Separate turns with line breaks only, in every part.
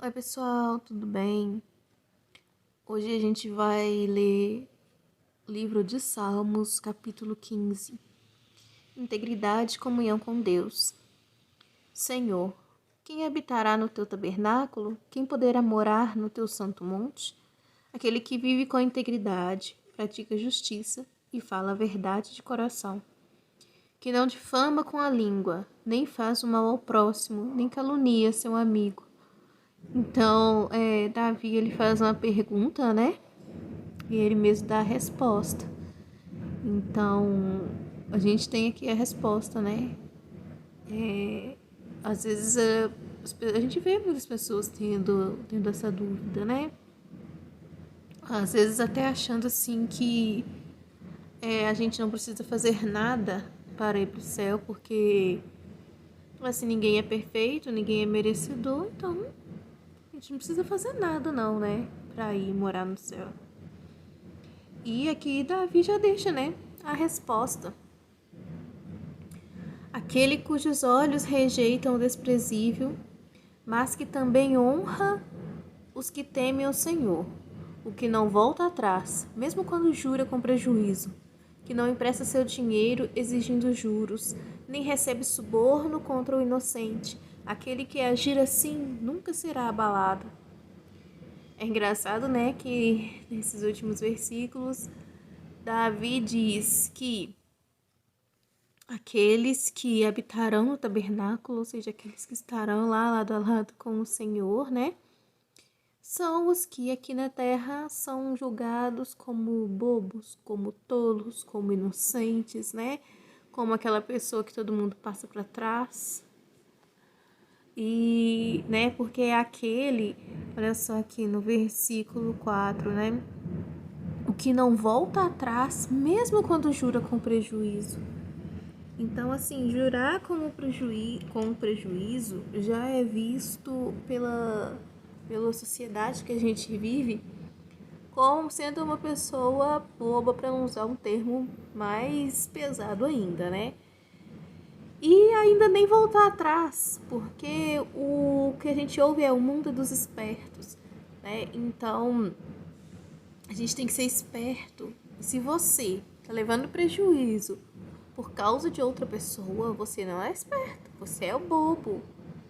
Oi, pessoal, tudo bem? Hoje a gente vai ler o livro de Salmos, capítulo 15. Integridade e comunhão com Deus. Senhor, quem habitará no teu tabernáculo? Quem poderá morar no teu santo monte? Aquele que vive com integridade, pratica justiça e fala a verdade de coração. Que não difama com a língua, nem faz o mal ao próximo, nem calunia seu amigo. Então, Davi, ele faz uma pergunta, né? E ele mesmo dá a resposta. Então, a gente tem aqui a resposta, né? Às vezes a gente vê muitas pessoas tendo essa dúvida, né? Às vezes até achando assim que a gente não precisa fazer nada para ir para o céu, porque assim, ninguém é perfeito, ninguém é merecedor, então a gente não precisa fazer nada não, né? Para ir morar no céu. E aqui Davi já deixa, né, a resposta. Aquele cujos olhos rejeitam o desprezível, mas que também honra os que temem o Senhor, o que não volta atrás, mesmo quando jura com prejuízo, que não empresta seu dinheiro exigindo juros, nem recebe suborno contra o inocente. Aquele que agir assim nunca será abalado. É engraçado, né, que nesses últimos versículos, Davi diz que aqueles que habitarão no tabernáculo, ou seja, aqueles que estarão lá lado a lado com o Senhor, né, são os que aqui na terra são julgados como bobos, como tolos, como inocentes, né, como aquela pessoa que todo mundo passa para trás. E, né, porque é aquele, olha só aqui no versículo 4, né, o que não volta atrás, mesmo quando jura com prejuízo. Então, assim, jurar com prejuízo já é visto pela sociedade que a gente vive como sendo uma pessoa boba, para não usar um termo mais pesado ainda, né? E ainda nem voltar atrás, porque o que a gente ouve é o mundo dos espertos, né? Então, a gente tem que ser esperto. Se você tá levando prejuízo por causa de outra pessoa, você não é esperto, você é o bobo,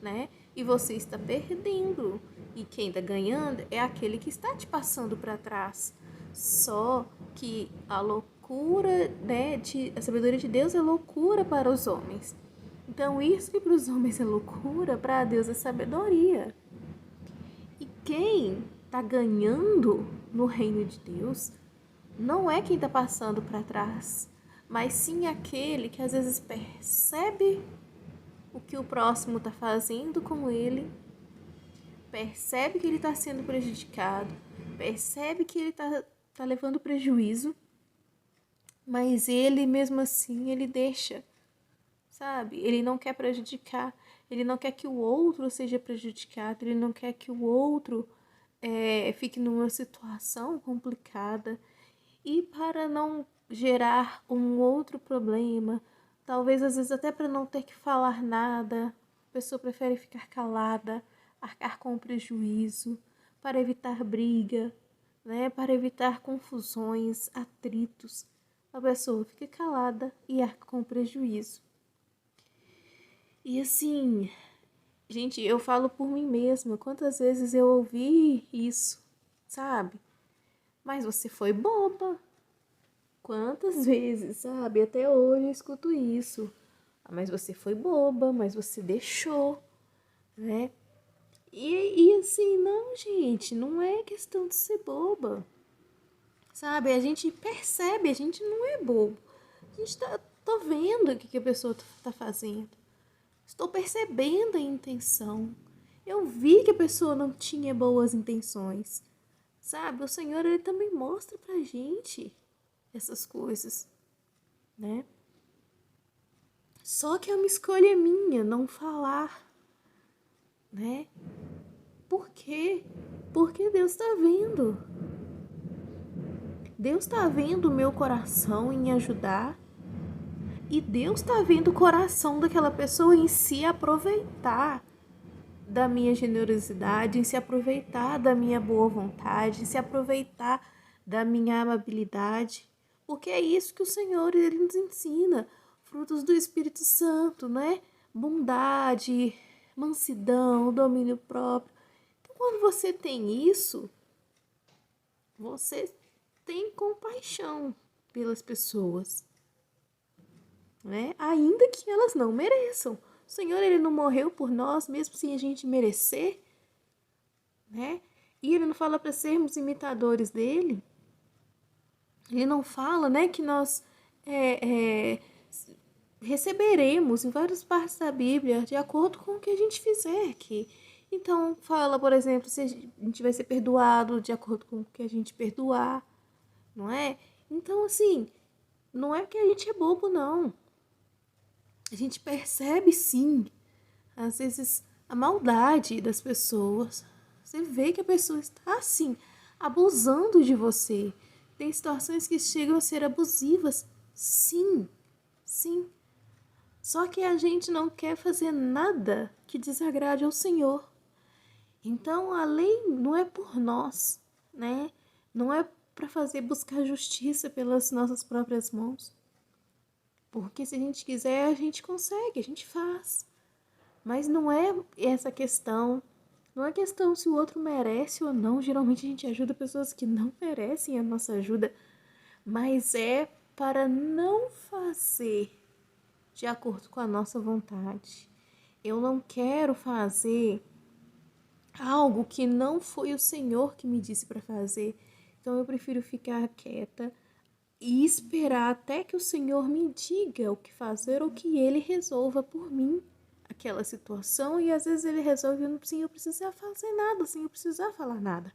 né? E você está perdendo. E quem está ganhando é aquele que está te passando para trás. Só que a loucura, né, a sabedoria de Deus é loucura para os homens. Então, isso que para os homens é loucura, para Deus é sabedoria. E quem está ganhando no reino de Deus não é quem está passando para trás, mas sim aquele que às vezes percebe o que o próximo está fazendo com ele, percebe que ele está sendo prejudicado, percebe que ele tá levando prejuízo, mas ele mesmo assim, ele deixa, sabe? Ele não quer prejudicar, ele não quer que o outro seja prejudicado, ele não quer que o outro fique numa situação complicada. E para não gerar um outro problema, talvez às vezes até para não ter que falar nada, a pessoa prefere ficar calada, arcar com o prejuízo, para evitar briga, né? Para evitar confusões, atritos. A pessoa fica calada e arca com o prejuízo. E assim, gente, eu falo por mim mesma, quantas vezes eu ouvi isso, sabe? Mas você foi boba. Quantas vezes, sabe? Até hoje eu escuto isso. Ah, mas você foi boba, mas você deixou, né? E assim, não, gente, não é questão de ser boba. Sabe? A gente percebe, a gente não é bobo. A gente tá vendo o que a pessoa tá fazendo. Estou percebendo a intenção. Eu vi que a pessoa não tinha boas intenções. Sabe? O Senhor, ele também mostra pra gente essas coisas, né? Só que é uma escolha minha não falar, né? Por quê? Porque Deus está vendo. Deus está vendo o meu coração em ajudar e Deus está vendo o coração daquela pessoa em se aproveitar da minha generosidade, em se aproveitar da minha boa vontade, em se aproveitar da minha amabilidade, porque é isso que o Senhor ele nos ensina, frutos do Espírito Santo, né? Bondade, mansidão, domínio próprio. Então, quando você tem isso, você tem compaixão pelas pessoas, né? Ainda que elas não mereçam. O Senhor ele não morreu por nós, mesmo sem a gente merecer, né? E ele não fala para sermos imitadores dele. Ele não fala, né, que nós receberemos em várias partes da Bíblia de acordo com o que a gente fizer aqui. Então, fala, por exemplo, se a gente vai ser perdoado de acordo com o que a gente perdoar, não é? Então, assim, não é que a gente é bobo, não. A gente percebe, sim, às vezes, a maldade das pessoas. Você vê que a pessoa está, assim, abusando de você. Tem situações que chegam a ser abusivas. Sim, sim. Só que a gente não quer fazer nada que desagrade ao Senhor. Então, a lei não é por nós, né? Não é para fazer buscar justiça pelas nossas próprias mãos. Porque se a gente quiser, a gente consegue, a gente faz. Mas não é essa questão. Não é questão se o outro merece ou não. Geralmente a gente ajuda pessoas que não merecem a nossa ajuda. Mas é para não fazer de acordo com a nossa vontade. Eu não quero fazer algo que não foi o Senhor que me disse para fazer. Então eu prefiro ficar quieta e esperar até que o Senhor me diga o que fazer ou que Ele resolva por mim aquela situação. E às vezes Ele resolve sem eu precisar fazer nada, sem eu precisar falar nada,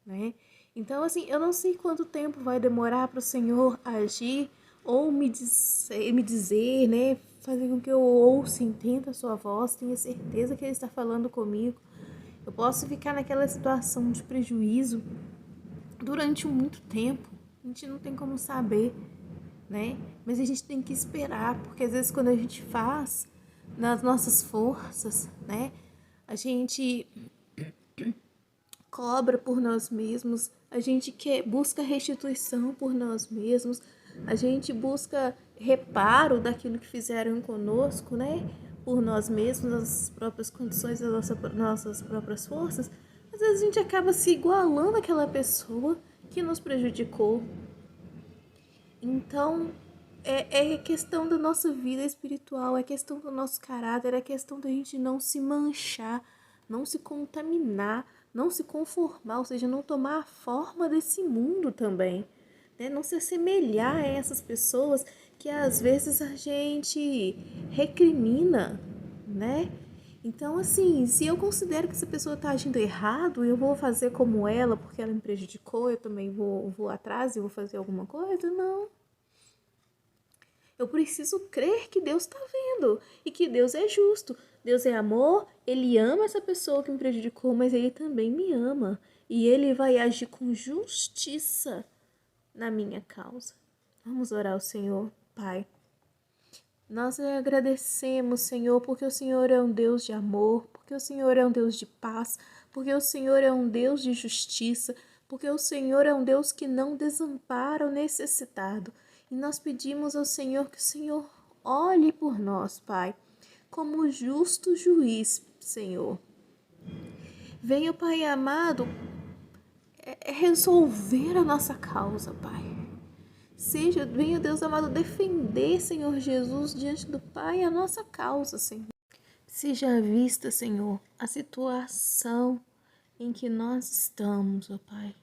né? Então, assim, eu não sei quanto tempo vai demorar para o Senhor agir ou me dizer, né? Fazer com que eu ouça, entenda a sua voz, tenha certeza que Ele está falando comigo. Eu posso ficar naquela situação de prejuízo durante muito tempo. A gente não tem como saber, né? Mas a gente tem que esperar, porque às vezes quando a gente faz nas nossas forças, né? A gente cobra por nós mesmos, a gente busca restituição por nós mesmos, a gente busca reparo daquilo que fizeram conosco, né? Por nós mesmos, as próprias condições, as nossas próprias forças. Às vezes a gente acaba se igualando àquela pessoa que nos prejudicou. Então, é questão da nossa vida espiritual, é questão do nosso caráter, é questão da gente não se manchar, não se contaminar, não se conformar, ou seja, não tomar a forma desse mundo também, né? Não se assemelhar a essas pessoas que às vezes a gente recrimina, né? Então, assim, se eu considero que essa pessoa está agindo errado, eu vou fazer como ela porque ela me prejudicou, eu também vou atrás e vou fazer alguma coisa? Não. Eu preciso crer que Deus está vendo e que Deus é justo. Deus é amor, Ele ama essa pessoa que me prejudicou, mas Ele também me ama. E Ele vai agir com justiça na minha causa. Vamos orar ao Senhor, Pai. Nós agradecemos, Senhor, porque o Senhor é um Deus de amor, porque o Senhor é um Deus de paz, porque o Senhor é um Deus de justiça, porque o Senhor é um Deus que não desampara o necessitado. E nós pedimos ao Senhor que o Senhor olhe por nós, Pai, como justo juiz, Senhor. Venha, Pai amado, resolver a nossa causa, Pai. Venha, Deus amado, defender, Senhor Jesus, diante do Pai a nossa causa, Senhor. Seja vista, Senhor, a situação em que nós estamos, ó Pai.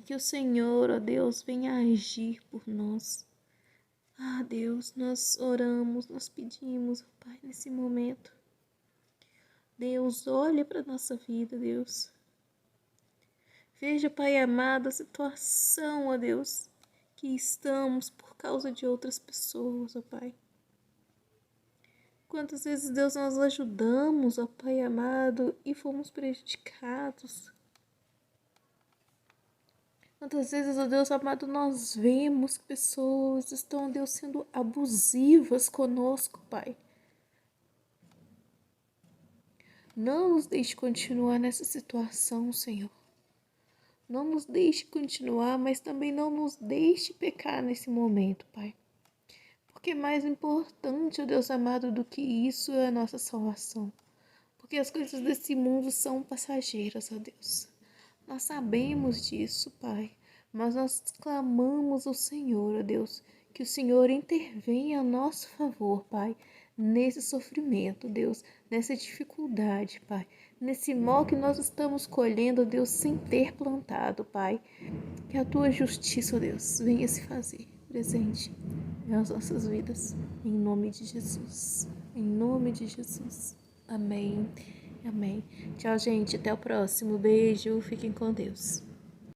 Que o Senhor, ó Deus, venha agir por nós. Ah, Deus, nós oramos, nós pedimos, ó Pai, nesse momento. Deus, olhe para a nossa vida, Deus. Veja, Pai amado, a situação, ó Deus, que estamos por causa de outras pessoas, ó Pai. Quantas vezes, Deus, nós ajudamos, ó Pai amado, e fomos prejudicados. Quantas vezes, ó Deus amado, nós vemos que pessoas estão, ó Deus, sendo abusivas conosco, Pai. Não nos deixe continuar nessa situação, Senhor. Não nos deixe continuar, mas também não nos deixe pecar nesse momento, Pai. Porque mais importante, ó Deus amado, do que isso é a nossa salvação. Porque as coisas desse mundo são passageiras, ó Deus. Nós sabemos disso, Pai. Mas nós clamamos ao Senhor, ó Deus, que o Senhor intervenha a nosso favor, Pai, nesse sofrimento, Deus, nessa dificuldade, Pai, nesse mal que nós estamos colhendo, ó Deus, sem ter plantado, Pai. Que a tua justiça, ó Deus, venha se fazer presente nas nossas vidas. Em nome de Jesus. Em nome de Jesus. Amém. Amém. Tchau, gente. Até o próximo. Beijo. Fiquem com Deus.